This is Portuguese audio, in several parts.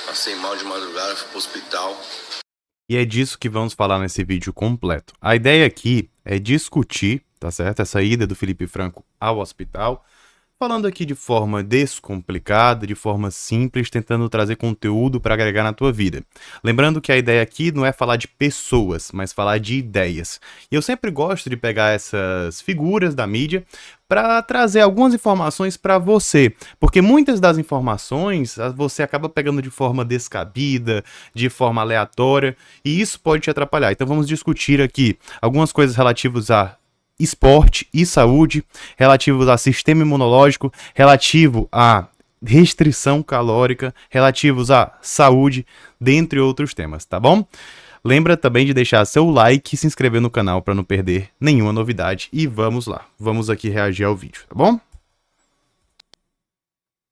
Passei mal de madrugada, fui pro hospital. E é disso que vamos falar nesse vídeo completo. A ideia aqui é discutir, tá certo? Essa ida do Felipe Franco ao hospital, falando aqui de forma descomplicada, de forma simples, tentando trazer conteúdo para agregar na tua vida. Lembrando que a ideia aqui não é falar de pessoas, mas falar de ideias. E eu sempre gosto de pegar essas figuras da mídia para trazer algumas informações para você, porque muitas das informações você acaba pegando de forma descabida, de forma aleatória, e isso pode te atrapalhar. Então vamos discutir aqui algumas coisas relativas a esporte e saúde, relativos a sistema imunológico, relativo a restrição calórica, relativos à saúde, dentre outros temas, tá bom? Lembra também de deixar seu like e se inscrever no canal para não perder nenhuma novidade. E vamos lá, vamos aqui reagir ao vídeo, tá bom?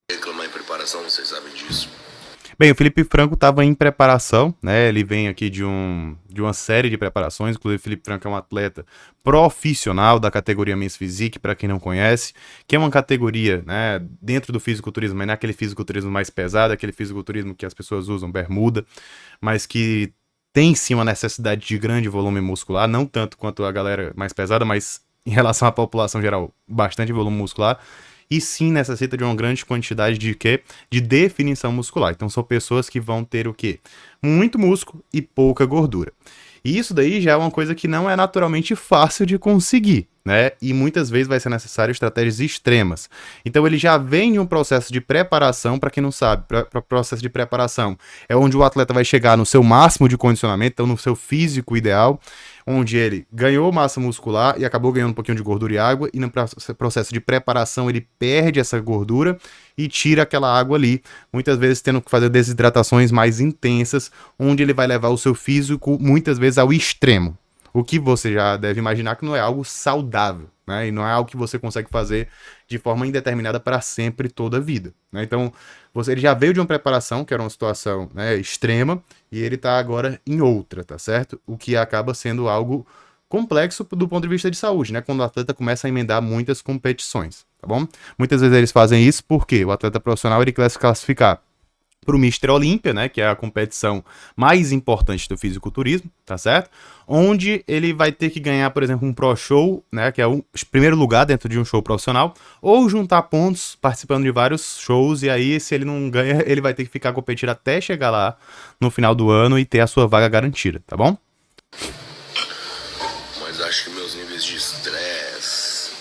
Reclamar em preparação, vocês sabem disso. Bem, o Felipe Franco estava em preparação, né? Ele vem aqui de uma série de preparações. Inclusive, o Felipe Franco é um atleta profissional da categoria Men's Physique, para quem não conhece, que é uma categoria, né, dentro do fisiculturismo, mas não é aquele fisiculturismo mais pesado, aquele fisiculturismo que as pessoas usam bermuda, mas que tem sim uma necessidade de grande volume muscular, não tanto quanto a galera mais pesada, mas em relação à população geral, bastante volume muscular. E sim necessita de uma grande quantidade de quê? De definição muscular. Então são pessoas que vão ter o quê? Muito músculo e pouca gordura. E isso daí já é uma coisa que não é naturalmente fácil de conseguir, né? E muitas vezes vai ser necessário estratégias extremas. Então ele já vem em um processo de preparação, para quem não sabe, para processo de preparação é onde o atleta vai chegar no seu máximo de condicionamento, então no seu físico ideal, onde ele ganhou massa muscular e acabou ganhando um pouquinho de gordura e água, e no processo de preparação ele perde essa gordura e tira aquela água ali, muitas vezes tendo que fazer desidratações mais intensas, onde ele vai levar o seu físico muitas vezes ao extremo. O que você já deve imaginar que não é algo saudável, né? E não é algo que você consegue fazer de forma indeterminada para sempre, toda a vida, né? Então, ele já veio de uma preparação, que era uma situação, né, extrema, e ele está agora em outra, tá certo? O que acaba sendo algo complexo do ponto de vista de saúde, né? Quando o atleta começa a emendar muitas competições, tá bom? Muitas vezes eles fazem isso porque o atleta profissional ele quer se classificar para o Mister Olímpia, né, que é a competição mais importante do fisiculturismo, tá certo? Onde ele vai ter que ganhar, por exemplo, um Pro Show, né, que é o primeiro lugar dentro de um show profissional, ou juntar pontos participando de vários shows, e aí, se ele não ganha, ele vai ter que ficar competindo até chegar lá no final do ano e ter a sua vaga garantida, tá bom? Mas acho que meus níveis de estresse,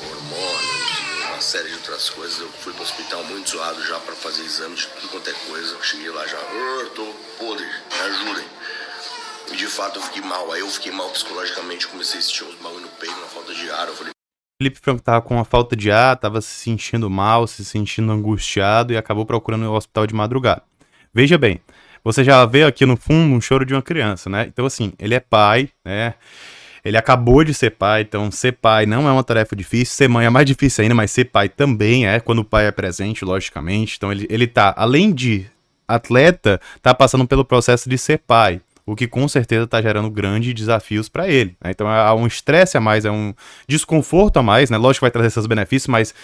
hormônios e uma série de outras coisas, eu fui pro hospital muito zoado já pra fazer exame de tudo quanto é coisa. Eu cheguei lá já, tô podre, me ajudem. E de fato eu fiquei mal. Aí eu fiquei mal psicologicamente, comecei a sentir uns bagulho no peito, uma falta de ar. Eu falei, Felipe Franco tava com uma falta de ar, tava se sentindo mal, se sentindo angustiado e acabou procurando o hospital de madrugada. Veja bem, você já vê aqui no fundo um choro de uma criança, né? Então assim, ele é pai, né? Ele acabou de ser pai, então ser pai não é uma tarefa difícil, ser mãe é mais difícil ainda, mas ser pai também é, quando o pai é presente, logicamente. Então ele tá, além de atleta, tá passando pelo processo de ser pai, o que com certeza tá gerando grandes desafios para ele, né? Então é um estresse a mais, é um desconforto a mais, né? Lógico que vai trazer seus benefícios, mas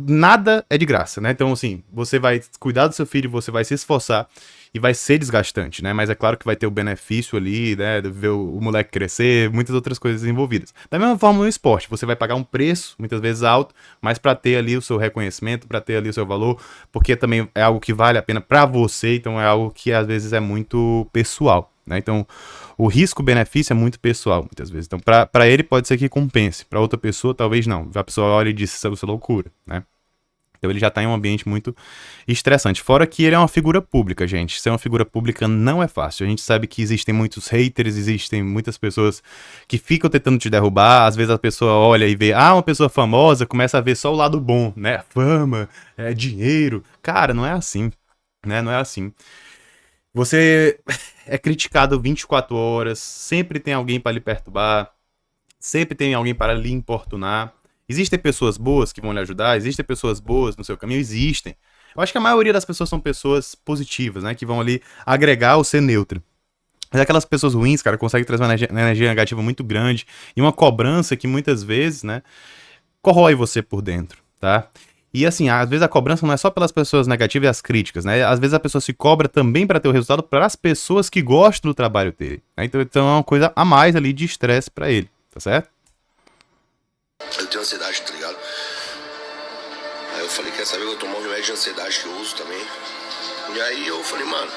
nada é de graça, né? Então assim, você vai cuidar do seu filho, você vai se esforçar, e vai ser desgastante, né? Mas é claro que vai ter o benefício ali, né? De ver o moleque crescer, muitas outras coisas envolvidas. Da mesma forma no esporte, você vai pagar um preço, muitas vezes alto, mas para ter ali o seu reconhecimento, para ter ali o seu valor, porque também é algo que vale a pena para você, então é algo que às vezes é muito pessoal, né? Então, o risco-benefício é muito pessoal, muitas vezes. Então, para ele pode ser que compense, para outra pessoa talvez não. A pessoa olha e diz, isso é loucura, né? Então ele já está em um ambiente muito estressante. Fora que ele é uma figura pública, gente. Ser uma figura pública não é fácil. A gente sabe que existem muitos haters, existem muitas pessoas que ficam tentando te derrubar. Às vezes a pessoa olha e vê, uma pessoa famosa, começa a ver só o lado bom, né? Fama, dinheiro. Cara, não é assim, né? Não é assim. Você é criticado 24 horas, sempre tem alguém para lhe perturbar, sempre tem alguém para lhe importunar. Existem pessoas boas que vão lhe ajudar? Existem pessoas boas no seu caminho? Existem. Eu acho que a maioria das pessoas são pessoas positivas, né? Que vão ali agregar ou ser neutro. Mas aquelas pessoas ruins, cara, conseguem trazer uma energia negativa muito grande e uma cobrança que muitas vezes, né, corrói você por dentro, tá? E assim, às vezes a cobrança não é só pelas pessoas negativas e as críticas, né? Às vezes a pessoa se cobra também para ter o resultado para as pessoas que gostam do trabalho dele, né? Então é uma coisa a mais ali de estresse para ele, tá certo? Eu tenho ansiedade, tá ligado? Aí eu falei, quer saber, eu vou tomar um remédio de ansiedade que eu uso também. E aí eu falei, mano,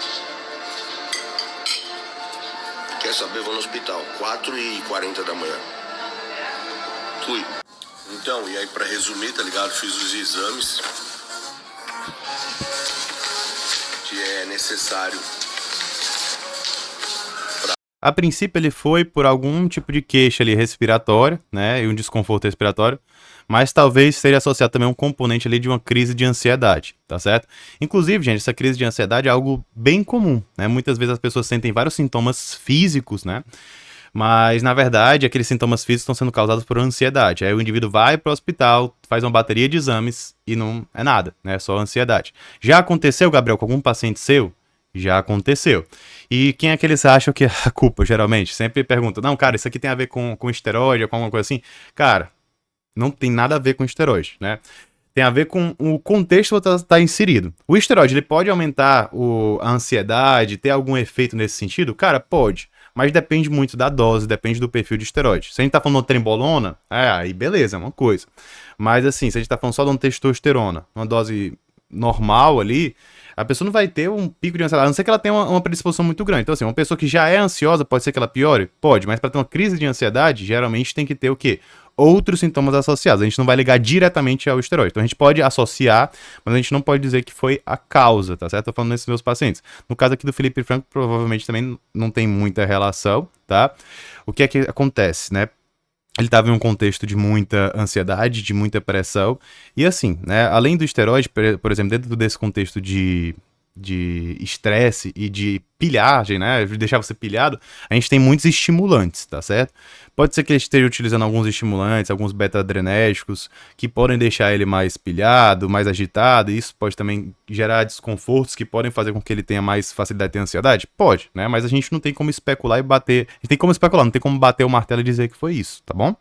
quer saber, vou no hospital, 4h40 da manhã. Fui. Então, e aí pra resumir, tá ligado? Fiz os exames que é necessário. A princípio ele foi por algum tipo de queixa ali respiratória, né, e um desconforto respiratório, mas talvez seja associado também a um componente ali de uma crise de ansiedade, tá certo? Inclusive, gente, essa crise de ansiedade é algo bem comum, né? Muitas vezes as pessoas sentem vários sintomas físicos, né? Mas, na verdade, aqueles sintomas físicos estão sendo causados por ansiedade. Aí o indivíduo vai para o hospital, faz uma bateria de exames e não é nada, né? É só ansiedade. Já aconteceu, Gabriel, com algum paciente seu? Já aconteceu. E quem é que eles acham que é a culpa, geralmente? Sempre perguntam, não, cara, isso aqui tem a ver com esteroide ou com alguma coisa assim? Cara, não tem nada a ver com esteroide, né? Tem a ver com o contexto que está inserido. O esteroide, ele pode aumentar a ansiedade, ter algum efeito nesse sentido? Cara, pode. Mas depende muito da dose, depende do perfil de esteroide. Se a gente tá falando de trembolona, aí beleza, é uma coisa. Mas assim, se a gente tá falando só de uma testosterona, uma dose normal ali, a pessoa não vai ter um pico de ansiedade, a não ser que ela tenha uma predisposição muito grande. Então assim, uma pessoa que já é ansiosa, pode ser que ela piore? Pode, mas para ter uma crise de ansiedade, geralmente tem que ter o quê? Outros sintomas associados. A gente não vai ligar diretamente ao esteroide. Então a gente pode associar, mas a gente não pode dizer que foi a causa, tá certo? Tô falando nesses meus pacientes. No caso aqui do Felipe Franco, provavelmente também não tem muita relação, tá? O que é que acontece, né? Ele estava em um contexto de muita ansiedade, de muita pressão. E assim, né? Além do esteroide, por exemplo, dentro desse contexto de estresse e de pilhagem, né? De deixar você pilhado, a gente tem muitos estimulantes, tá certo? Pode ser que ele esteja utilizando alguns estimulantes, alguns beta-adrenérgicos, que podem deixar ele mais pilhado, mais agitado, e isso pode também gerar desconfortos que podem fazer com que ele tenha mais facilidade de ter ansiedade? Pode, né? Mas a gente não tem como especular e bater. A gente tem como especular, não tem como bater o martelo e dizer que foi isso, tá bom?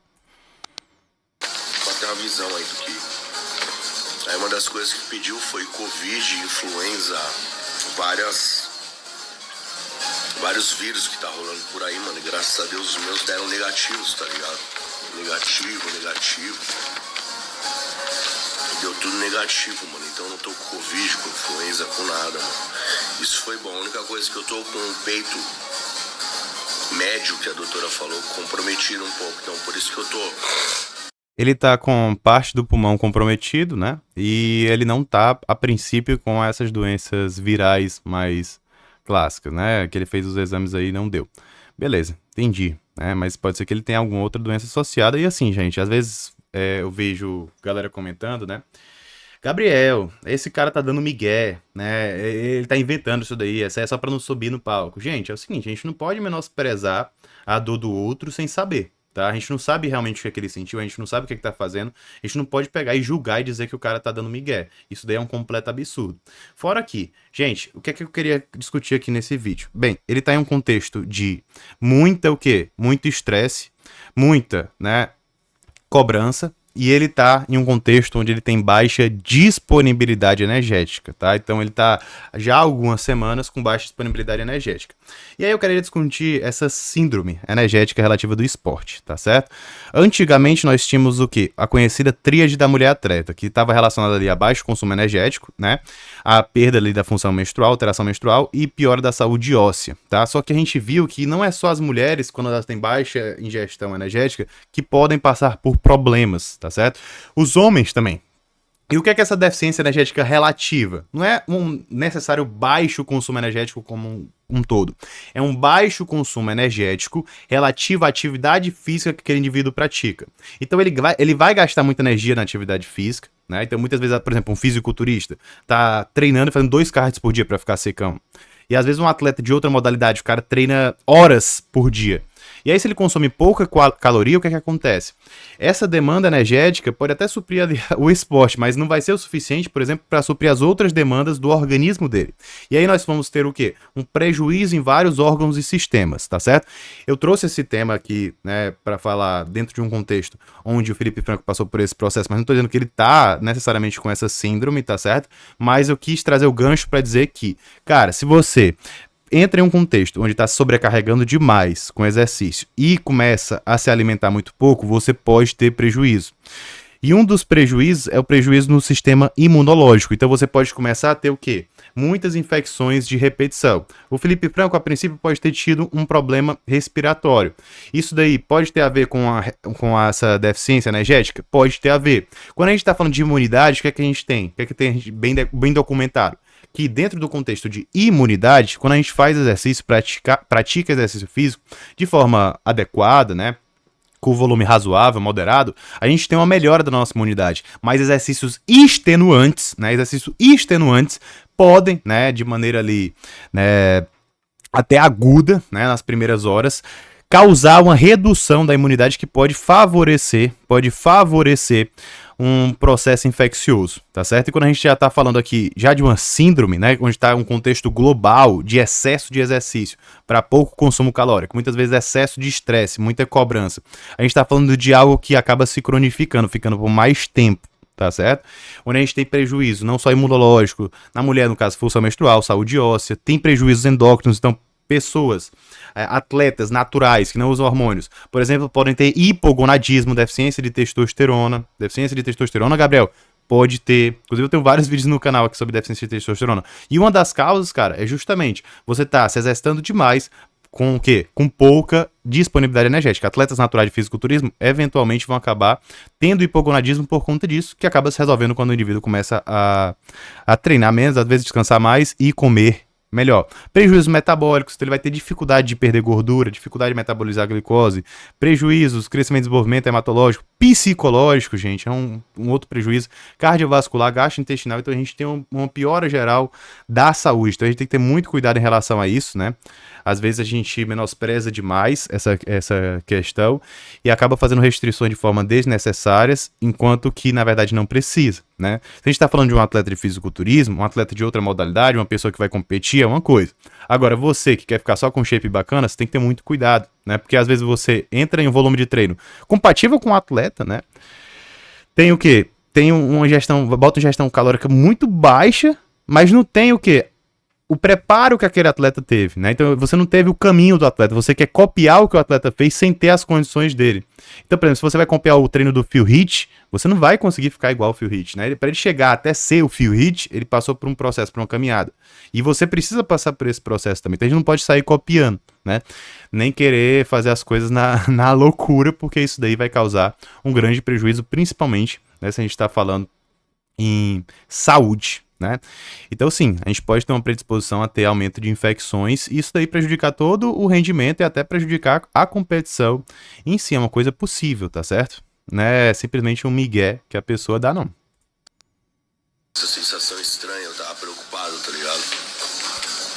Pra ter uma visão aí do que. Aí uma das coisas que pediu foi Covid, influenza, vários vírus que tá rolando por aí, mano. E graças a Deus os meus deram negativos, tá ligado? Negativo. Deu tudo negativo, mano. Então eu não tô com Covid, com influenza, com nada, mano. Isso foi bom. A única coisa que eu tô com o peito médio, que a doutora falou, comprometido um pouco. Então por isso que eu tô. Ele tá com parte do pulmão comprometido, né? E ele não tá, a princípio, com essas doenças virais mais clássicas, né? Que ele fez os exames aí e não deu. Beleza, entendi, né? Mas pode ser que ele tenha alguma outra doença associada. E assim, gente, às vezes eu vejo galera comentando, né? Gabriel, esse cara tá dando migué, né? Ele tá inventando isso daí, essa é só pra não subir no palco. Gente, é o seguinte, a gente não pode menosprezar a dor do outro sem saber. Tá? A gente não sabe realmente o que é que ele sentiu, a gente não sabe o que é que tá fazendo, a gente não pode pegar e julgar e dizer que o cara tá dando migué. Isso daí é um completo absurdo. Fora aqui, gente, o que é que eu queria discutir aqui nesse vídeo? Bem, ele tá em um contexto de muita o quê? Muito estresse, muita, né, cobrança, e ele tá em um contexto onde ele tem baixa disponibilidade energética, tá? Então ele tá já há algumas semanas com baixa disponibilidade energética. E aí eu queria discutir essa síndrome energética relativa do esporte, tá certo? Antigamente nós tínhamos o quê? A conhecida tríade da mulher atleta, que estava relacionada ali a baixo consumo energético, né? A perda ali da função menstrual, alteração menstrual e piora da saúde óssea, tá? Só que a gente viu que não é só as mulheres, quando elas têm baixa ingestão energética, que podem passar por problemas, tá certo? Os homens também. E o que é essa deficiência energética relativa? Não é um necessário baixo consumo energético como um todo. É um baixo consumo energético relativo à atividade física que aquele indivíduo pratica. Então ele vai gastar muita energia na atividade física, né? Então muitas vezes, por exemplo, um fisiculturista tá treinando e fazendo 2 cards por dia para ficar secão. E às vezes um atleta de outra modalidade, o cara treina horas por dia. E aí, se ele consome pouca caloria, o que é que acontece? Essa demanda energética pode até suprir o esporte, mas não vai ser o suficiente, por exemplo, para suprir as outras demandas do organismo dele. E aí nós vamos ter o quê? Um prejuízo em vários órgãos e sistemas, tá certo? Eu trouxe esse tema aqui, né, para falar dentro de um contexto onde o Felipe Franco passou por esse processo, mas não tô dizendo que ele tá necessariamente com essa síndrome, tá certo? Mas eu quis trazer o gancho para dizer que, cara, se você entra em um contexto onde está se sobrecarregando demais com exercício e começa a se alimentar muito pouco, você pode ter prejuízo. E um dos prejuízos é o prejuízo no sistema imunológico. Então você pode começar a ter o quê? Muitas infecções de repetição. O Felipe Franco, a princípio, pode ter tido um problema respiratório. Isso daí pode ter a ver com essa deficiência energética? Pode ter a ver. Quando a gente está falando de imunidade, o que é que a gente tem? O que é que tem bem documentado? Que dentro do contexto de imunidade, quando a gente faz exercício, pratica exercício físico de forma adequada, né? Com volume razoável, moderado, a gente tem uma melhora da nossa imunidade. Mas exercícios extenuantes, né? Exercícios extenuantes podem, né? De maneira ali, né? Até aguda, né? Nas primeiras horas, causar uma redução da imunidade que pode favorecer um processo infeccioso, tá certo? E quando a gente já tá falando aqui já de uma síndrome, né, onde tá um contexto global de excesso de exercício para pouco consumo calórico, muitas vezes excesso de estresse, muita cobrança, a gente tá falando de algo que acaba se cronificando, ficando por mais tempo, tá certo? Onde a gente tem prejuízo, não só imunológico, na mulher, no caso, função menstrual, saúde óssea, tem prejuízos endócrinos, então pessoas, atletas naturais que não usam hormônios, por exemplo, podem ter hipogonadismo, deficiência de testosterona. Deficiência de testosterona, Gabriel, pode ter. Inclusive, eu tenho vários vídeos no canal aqui sobre deficiência de testosterona. E uma das causas, cara, é justamente você tá se exercitando demais com o quê? Com pouca disponibilidade energética. Atletas naturais de fisiculturismo eventualmente vão acabar tendo hipogonadismo por conta disso, que acaba se resolvendo quando o indivíduo começa a treinar menos, às vezes descansar mais e comer melhor. Prejuízos metabólicos, então ele vai ter dificuldade de perder gordura, dificuldade de metabolizar a glicose, prejuízos, crescimento e desenvolvimento hematológico, psicológico, gente, é um outro prejuízo, cardiovascular, gastrointestinal, então a gente tem uma piora geral da saúde, então a gente tem que ter muito cuidado em relação a isso, né? Às vezes a gente menospreza demais essa questão e acaba fazendo restrições de forma desnecessárias, enquanto que na verdade não precisa, né? Se a gente está falando de um atleta de fisiculturismo, um atleta de outra modalidade, uma pessoa que vai competir, é uma coisa. Agora, você que quer ficar só com shape bacana, você tem que ter muito cuidado, né? Porque às vezes você entra em um volume de treino compatível com o atleta, né? Tem o quê? Tem uma ingestão, bota uma ingestão calórica muito baixa, mas não tem o quê? O preparo que aquele atleta teve, né? Então você não teve o caminho do atleta, você quer copiar o que o atleta fez sem ter as condições dele. Então, por exemplo, se você vai copiar o treino do Phil Heath, você não vai conseguir ficar igual ao Phil Heath, né? Para ele chegar até ser o Phil Heath, ele passou por um processo, por uma caminhada. E você precisa passar por esse processo também. Então a gente não pode sair copiando, né? Nem querer fazer as coisas na loucura, porque isso daí vai causar um grande prejuízo, principalmente, né, se a gente está falando em saúde, né? Então sim, a gente pode ter uma predisposição a ter aumento de infecções e isso daí prejudicar todo o rendimento e até prejudicar a competição em si, é uma coisa possível, tá certo? Não é simplesmente um migué que a pessoa dá, não. Essa sensação estranha, eu tava preocupado, tá ligado?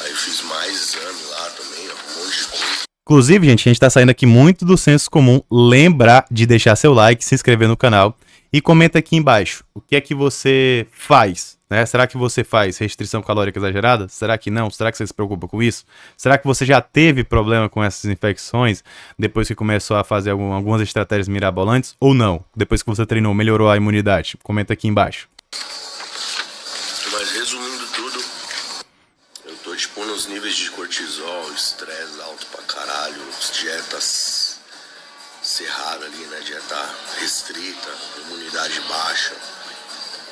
Aí eu fiz mais exame lá também, um monte de coisa. Inclusive, gente, a gente tá saindo aqui muito do senso comum. Lembrar de deixar seu like, se inscrever no canal e comenta aqui embaixo o que é que você faz, né? Será que você faz restrição calórica exagerada? Será que não? Será que você se preocupa com isso? Será que você já teve problema com essas infecções depois que começou a fazer algumas estratégias mirabolantes ou não? Depois que você treinou, melhorou a imunidade? Comenta aqui embaixo. Mas resumindo tudo, eu tô tipo nos níveis de cortisol, estresse alto pra caralho, dietas cerrada ali, né? Dieta restrita, imunidade baixa.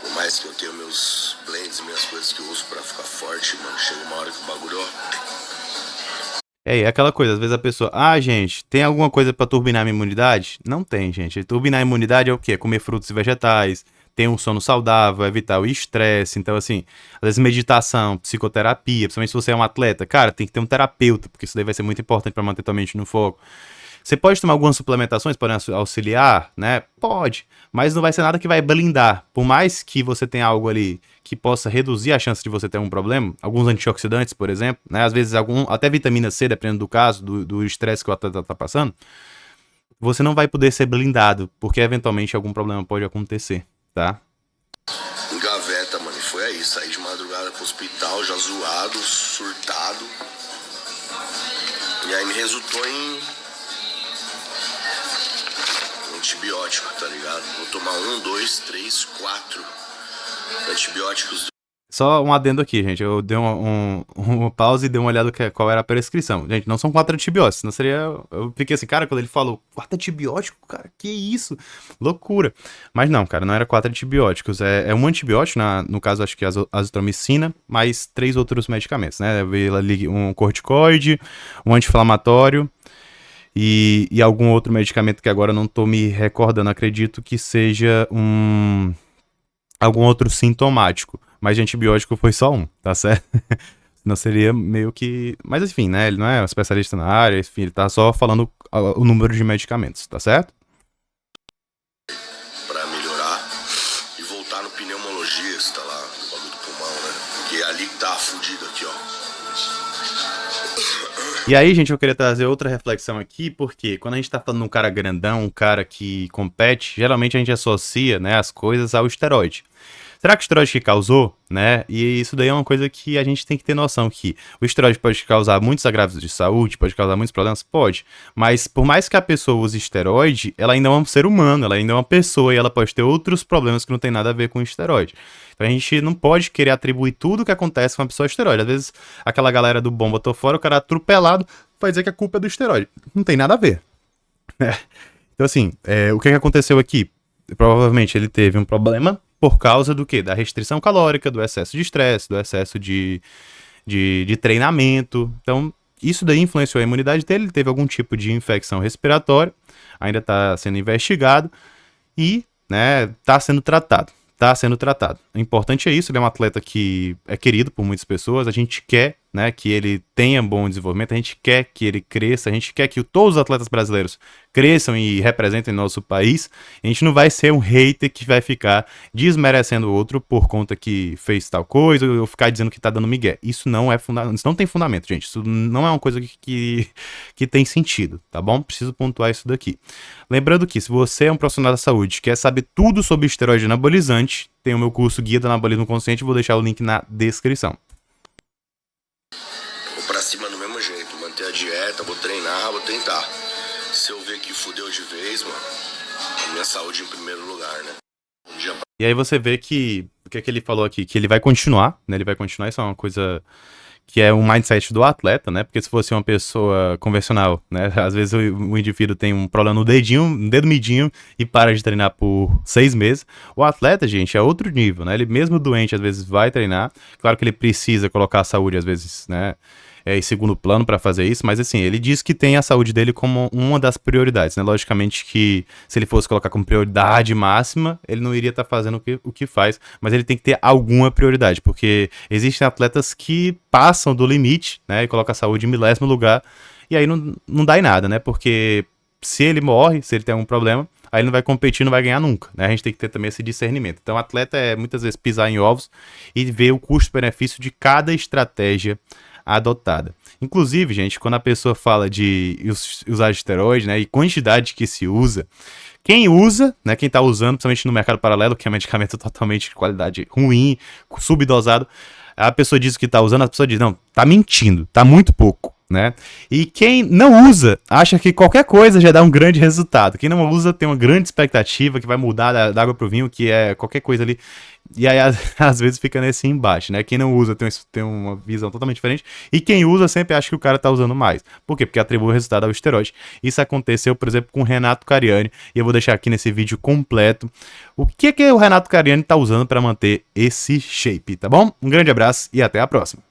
Por mais que eu tenha meus blends, minhas coisas que eu uso pra ficar forte, mano, chega uma hora que o bagulho, ó. É aquela coisa, às vezes a pessoa, gente, tem alguma coisa pra turbinar a minha imunidade? Não tem, gente. Turbinar a imunidade é o quê? Comer frutos e vegetais, ter um sono saudável, evitar o estresse. Então, assim, às vezes meditação, psicoterapia, principalmente se você é um atleta, cara, tem que ter um terapeuta, porque isso daí vai ser muito importante pra manter tua mente no foco. Você pode tomar algumas suplementações para auxiliar, né? Pode, mas não vai ser nada que vai blindar. Por mais que você tenha algo ali que possa reduzir a chance de você ter um problema, alguns antioxidantes, por exemplo, né? Às vezes até vitamina C, dependendo do caso, do estresse que o atleta tá passando, você não vai poder ser blindado, porque eventualmente algum problema pode acontecer, tá? Gaveta, mano, e foi aí, saí de madrugada pro hospital, já zoado, surtado. E aí me resultou em antibiótico, tá ligado? Vou tomar 1, 2, 3, 4 antibióticos. Só um adendo aqui, gente. Eu dei uma pausa e dei uma olhada qual era a prescrição. Gente, não são 4 antibióticos, senão seria... Eu fiquei assim, cara, quando ele falou 4 antibióticos, cara, que isso? Loucura. Mas não, cara, não era 4 antibióticos. É um antibiótico, no caso, acho que a azitromicina, mais 3 outros medicamentos, né? Um corticoide, um anti-inflamatório e algum outro medicamento que agora não tô me recordando. Acredito que seja algum outro sintomático. Mas de antibiótico foi só um, tá certo? Não seria meio que... Mas enfim, né? Ele não é um especialista na área, enfim, ele tá só falando o número de medicamentos, tá certo? Pra melhorar e voltar no pneumologista lá, no bagulho do pulmão, né? Porque é ali que tá fudido aqui, ó. E aí, gente, eu queria trazer outra reflexão aqui, porque quando a gente tá falando de um cara grandão, um cara que compete, geralmente a gente associa, né, as coisas ao esteroide. Será que o esteroide que causou, né? E isso daí é uma coisa que a gente tem que ter noção que o esteroide pode causar muitos agravos de saúde, pode causar muitos problemas? Pode. Mas por mais que a pessoa use esteroide, ela ainda é um ser humano, ela ainda é uma pessoa e ela pode ter outros problemas que não tem nada a ver com o esteroide. Então a gente não pode querer atribuir tudo o que acontece com uma pessoa ao esteroide. Às vezes aquela galera do bomba tô fora, o cara atropelado, vai dizer que a culpa é do esteroide. Não tem nada a ver. Então assim, o que aconteceu aqui? Provavelmente ele teve um problema por causa do quê? Da restrição calórica, do excesso de estresse, do excesso de treinamento. Então, isso daí influenciou a imunidade dele, ele teve algum tipo de infecção respiratória, ainda está sendo investigado e, né, está sendo tratado. O importante é isso, ele é um atleta que é querido por muitas pessoas, a gente quer, né, que ele tenha bom desenvolvimento, a gente quer que ele cresça, a gente quer que todos os atletas brasileiros cresçam e representem nosso país. A gente não vai ser um hater que vai ficar desmerecendo o outro por conta que fez tal coisa ou ficar dizendo que tá dando migué. Isso não é fundamento, isso não tem fundamento, gente. Isso não é uma coisa que tem sentido, tá bom? Preciso pontuar isso daqui. Lembrando que se você é um profissional da saúde, quer saber tudo sobre esteroide anabolizante, tem o meu curso Guia do Anabolismo Consciente, vou deixar o link na descrição. Vou pra cima do mesmo jeito, manter a dieta, vou treinar, vou tentar. Se eu ver que fudeu de vez, mano, a minha saúde em primeiro lugar, né? E aí você vê que o que ele falou aqui, que ele vai continuar, né? Ele vai continuar, isso é uma coisa que é um mindset do atleta, né? Porque se fosse uma pessoa convencional, né? Às vezes o indivíduo tem um problema no dedinho, no dedo midinho e para de treinar por 6 meses. O atleta, gente, é outro nível, né? Ele mesmo doente, às vezes vai treinar. Claro que ele precisa colocar a saúde, às vezes, né? Em segundo plano para fazer isso, mas assim, ele diz que tem a saúde dele como uma das prioridades, né? Logicamente que se ele fosse colocar como prioridade máxima, ele não iria estar fazendo o que faz, mas ele tem que ter alguma prioridade, porque existem atletas que passam do limite, né? E colocam a saúde em milésimo lugar, e aí não dá em nada, né? Porque se ele morre, se ele tem algum problema, aí ele não vai competir, não vai ganhar nunca, né? A gente tem que ter também esse discernimento. Então, o atleta é muitas vezes pisar em ovos e ver o custo-benefício de cada estratégia adotada. Inclusive, gente, quando a pessoa fala de usar esteroide, né, e quantidade que se usa, quem usa, né, quem tá usando, principalmente no mercado paralelo, que é um medicamento totalmente de qualidade ruim, subdosado, a pessoa diz que tá usando, a pessoa diz, não, tá mentindo, tá muito pouco, né? E quem não usa, acha que qualquer coisa já dá um grande resultado. Quem não usa tem uma grande expectativa que vai mudar da água pro vinho, que é qualquer coisa ali. E aí, às vezes, fica nesse embate, né? Quem não usa tem uma visão totalmente diferente. E quem usa sempre acha que o cara tá usando mais. Por quê? Porque atribui o resultado ao esteroide. Isso aconteceu, por exemplo, com o Renato Cariani. E eu vou deixar aqui nesse vídeo completo o que o Renato Cariani tá usando para manter esse shape, tá bom? Um grande abraço e até a próxima.